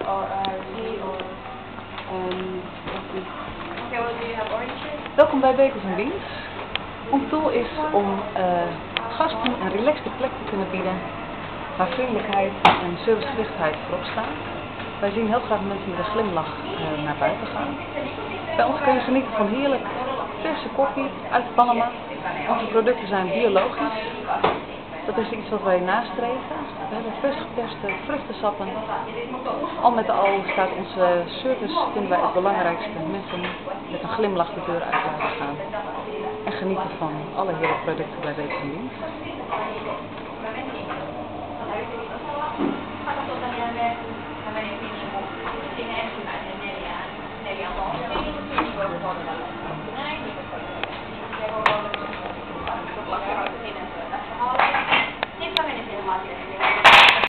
or tea or okay, well, do you have oranges? Welkom bij Bekers & Beans. Ons doel is om gasten een relaxte plek te kunnen bieden waar vriendelijkheid en servicegerichtheid voorop staan. Wij zien heel graag mensen met een glimlach naar buiten gaan. Bij ons kun je genieten van heerlijk verse koffie uit Panama. Onze producten zijn biologisch. Dat is iets wat wij nastreven. We hebben vers geperste vruchtensappen. Al met al staat onze service, vinden wij het belangrijkste. Mensen met een glimlach de deur uit laten gaan. En genieten van alle heerlijke producten bij Bekers & Beans.